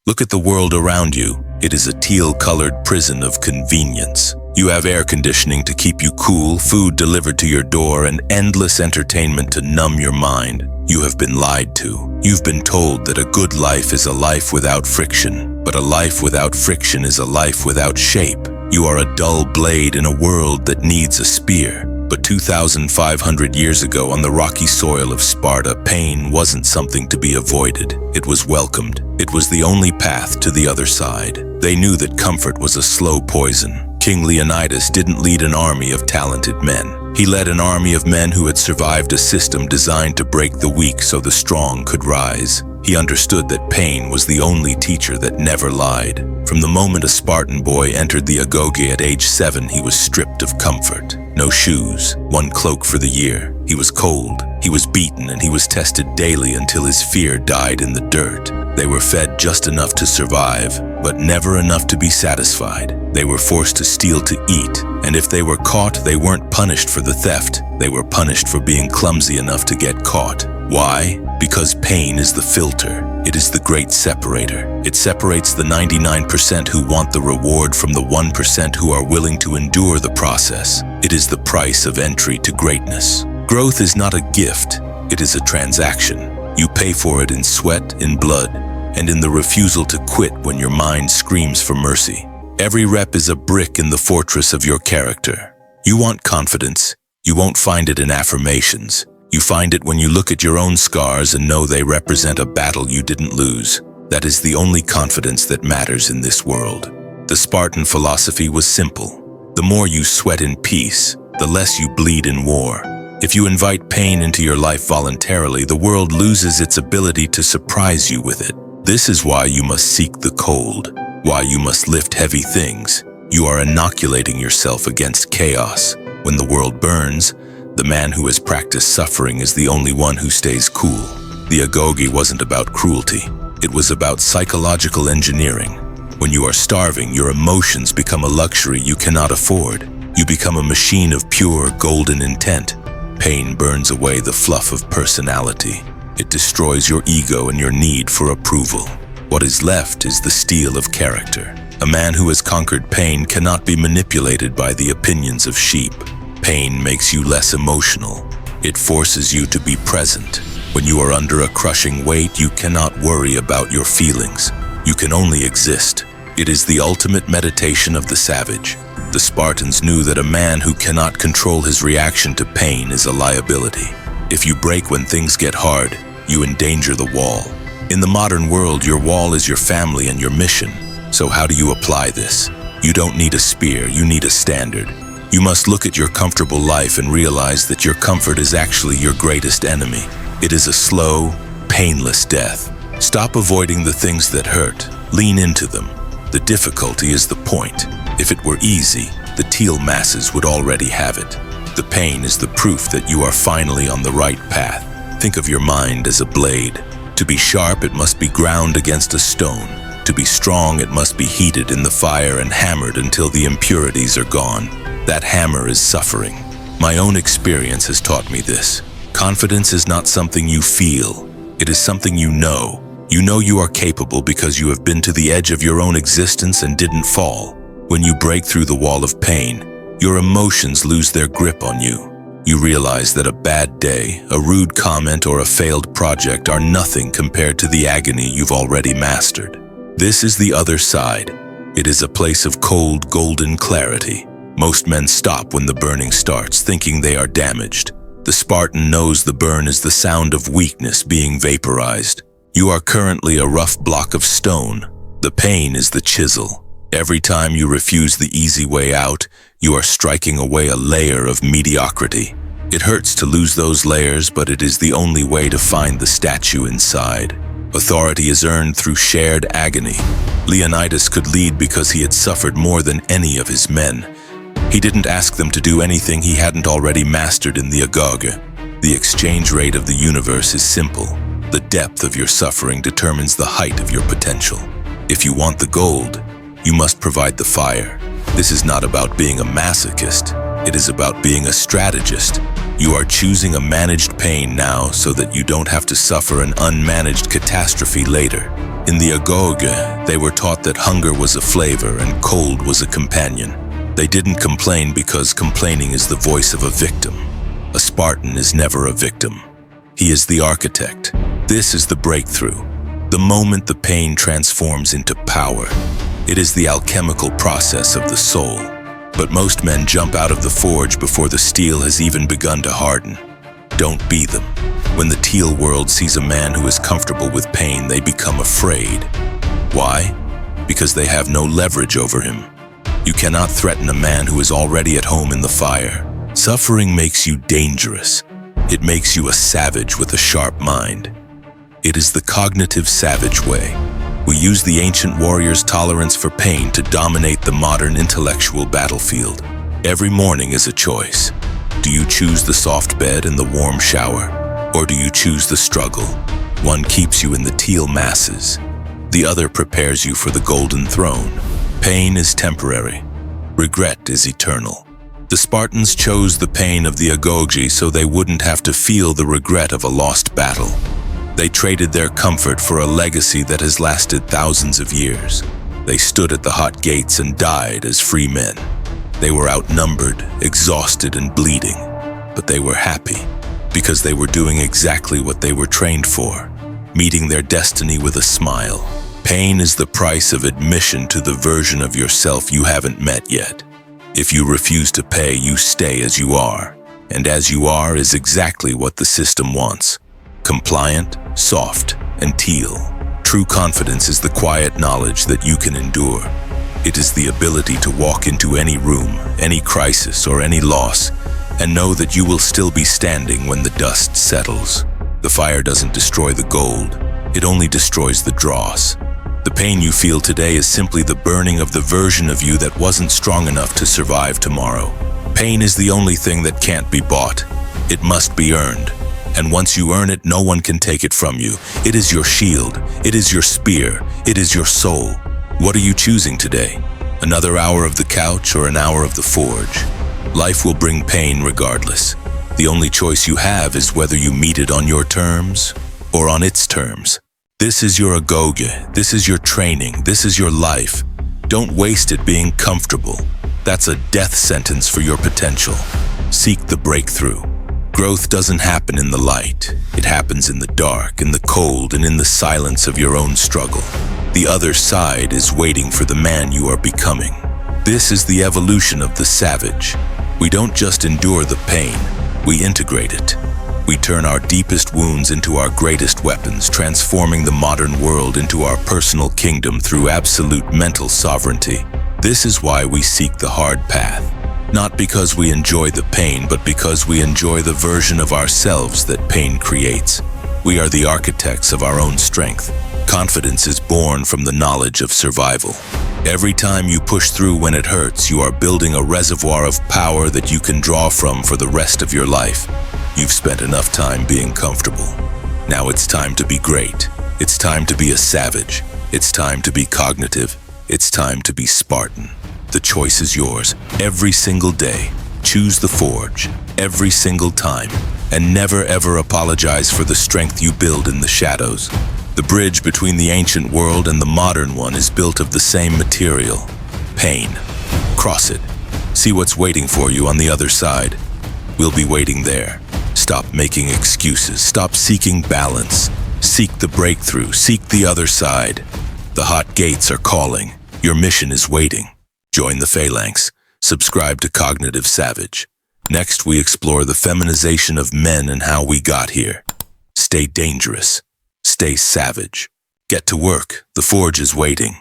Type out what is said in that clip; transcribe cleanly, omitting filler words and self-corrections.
Look at the world around you. It is a teal-colored prison of convenience. You have air conditioning to keep you cool, food delivered to your door, and endless entertainment to numb your mind. You have been lied to. You've been told that a good life is a life without friction, but a life without friction is a life without shape. You are a dull blade in a world that needs a spear. But 2,500 years ago, on the rocky soil of Sparta, pain wasn't something to be avoided. It was welcomed. It was the only path to the other side. They knew that comfort was a slow poison. King Leonidas didn't lead an army of talented men. He led an army of men who had survived a system designed to break the weak so the strong could rise. He understood that pain was the only teacher that never lied. From the moment a Spartan boy entered the Agoge at age 7, he was stripped of comfort. No shoes, one cloak for the year. He was cold, he was beaten, and he was tested daily until his fear died in the dirt. They were fed just enough to survive, but never enough to be satisfied. They were forced to steal to eat, and if they were caught, they weren't punished for the theft. They were punished for being clumsy enough to get caught. Why? Because pain is the filter. It is the great separator. It separates the 99% who want the reward from the 1% who are willing to endure the process. It is the price of entry to greatness. Growth is not a gift. It is a transaction. You pay for it in sweat, in blood, and in the refusal to quit when your mind screams for mercy. Every rep is a brick in the fortress of your character. You want confidence. You won't find it in affirmations. You find it when you look at your own scars and know they represent a battle you didn't lose. That is the only confidence that matters in this world. The Spartan philosophy was simple. The more you sweat in peace, the less you bleed in war. If you invite pain into your life voluntarily, the world loses its ability to surprise you with it. This is why you must seek the cold, why you must lift heavy things. You are inoculating yourself against chaos. When the world burns, the man who has practiced suffering is the only one who stays cool. The Agoge wasn't about cruelty. It was about psychological engineering. When you are starving, your emotions become a luxury you cannot afford. You become a machine of pure, golden intent. Pain burns away the fluff of personality. It destroys your ego and your need for approval. What is left is the steel of character. A man who has conquered pain cannot be manipulated by the opinions of sheep. Pain makes you less emotional. It forces you to be present. When you are under a crushing weight, you cannot worry about your feelings. You can only exist. It is the ultimate meditation of the savage. The Spartans knew that a man who cannot control his reaction to pain is a liability. If you break when things get hard, you endanger the wall. In the modern world, your wall is your family and your mission. So how do you apply this? You don't need a spear, you need a standard. You must look at your comfortable life and realize that your comfort is actually your greatest enemy. It is a slow, painless death. Stop avoiding the things that hurt. Lean into them. The difficulty is the point. If it were easy, the teal masses would already have it. The pain is the proof that you are finally on the right path. Think of your mind as a blade. To be sharp, it must be ground against a stone. To be strong, it must be heated in the fire and hammered until the impurities are gone. That hammer is suffering. My own experience has taught me this. Confidence is not something you feel. It is something you know. You know you are capable because you have been to the edge of your own existence and didn't fall. When you break through the wall of pain, your emotions lose their grip on you. You realize that a bad day, a rude comment, or a failed project are nothing compared to the agony you've already mastered. This is the other side. It is a place of cold, golden clarity. Most men stop when the burning starts, thinking they are damaged. The Spartan knows the burn is the sound of weakness being vaporized. You are currently a rough block of stone. The pain is the chisel. Every time you refuse the easy way out, you are striking away a layer of mediocrity. It hurts to lose those layers, but it is the only way to find the statue inside. Authority is earned through shared agony. Leonidas could lead because he had suffered more than any of his men. He didn't ask them to do anything he hadn't already mastered in the Agoge. The exchange rate of the universe is simple. The depth of your suffering determines the height of your potential. If you want the gold, you must provide the fire. This is not about being a masochist. It is about being a strategist. You are choosing a managed pain now so that you don't have to suffer an unmanaged catastrophe later. In the Agoge, they were taught that hunger was a flavor and cold was a companion. They didn't complain because complaining is the voice of a victim. A Spartan is never a victim. He is the architect. This is the breakthrough. The moment the pain transforms into power. It is the alchemical process of the soul. But most men jump out of the forge before the steel has even begun to harden. Don't be them. When the teal world sees a man who is comfortable with pain, they become afraid. Why? Because they have no leverage over him. You cannot threaten a man who is already at home in the fire. Suffering makes you dangerous. It makes you a savage with a sharp mind. It is the cognitive savage way. We use the ancient warrior's tolerance for pain to dominate the modern intellectual battlefield. Every morning is a choice. Do you choose the soft bed and the warm shower? Or do you choose the struggle? One keeps you in the teal masses. The other prepares you for the golden throne. Pain is temporary. Regret is eternal. The Spartans chose the pain of the Agoge so they wouldn't have to feel the regret of a lost battle. They traded their comfort for a legacy that has lasted thousands of years. They stood at the hot gates and died as free men. They were outnumbered, exhausted, and bleeding, but they were happy because they were doing exactly what they were trained for, meeting their destiny with a smile. Pain is the price of admission to the version of yourself you haven't met yet. If you refuse to pay, you stay as you are, and as you are is exactly what the system wants. Compliant, soft, and teal. True confidence is the quiet knowledge that you can endure. It is the ability to walk into any room, any crisis, or any loss, and know that you will still be standing when the dust settles. The fire doesn't destroy the gold, it only destroys the dross. The pain you feel today is simply the burning of the version of you that wasn't strong enough to survive tomorrow. Pain is the only thing that can't be bought. It must be earned. And once you earn it, no one can take it from you. It is your shield. It is your spear. It is your soul. What are you choosing today? Another hour of the couch or an hour of the forge? Life will bring pain regardless. The only choice you have is whether you meet it on your terms or on its terms. This is your Agoge. This is your training. This is your life. Don't waste it being comfortable. That's a death sentence for your potential. Seek the breakthrough. Growth doesn't happen in the light. It happens in the dark, in the cold, and in the silence of your own struggle. The other side is waiting for the man you are becoming. This is the evolution of the savage. We don't just endure the pain, we integrate it. We turn our deepest wounds into our greatest weapons, transforming the modern world into our personal kingdom through absolute mental sovereignty. This is why we seek the hard path. Not because we enjoy the pain, but because we enjoy the version of ourselves that pain creates. We are the architects of our own strength. Confidence is born from the knowledge of survival. Every time you push through when it hurts, you are building a reservoir of power that you can draw from for the rest of your life. You've spent enough time being comfortable. Now it's time to be great. It's time to be a savage. It's time to be cognitive. It's time to be Spartan. The choice is yours. Every single day, choose the forge. Every single time. And never ever apologize for the strength you build in the shadows. The bridge between the ancient world and the modern one is built of the same material. Pain. Cross it. See what's waiting for you on the other side. We'll be waiting there. Stop making excuses. Stop seeking balance. Seek the breakthrough. Seek the other side. The hot gates are calling. Your mission is waiting. Join the phalanx. Subscribe to Cognitive Savage. Next, we explore the feminization of men and how we got here. Stay dangerous. Stay savage. Get to work. The forge is waiting.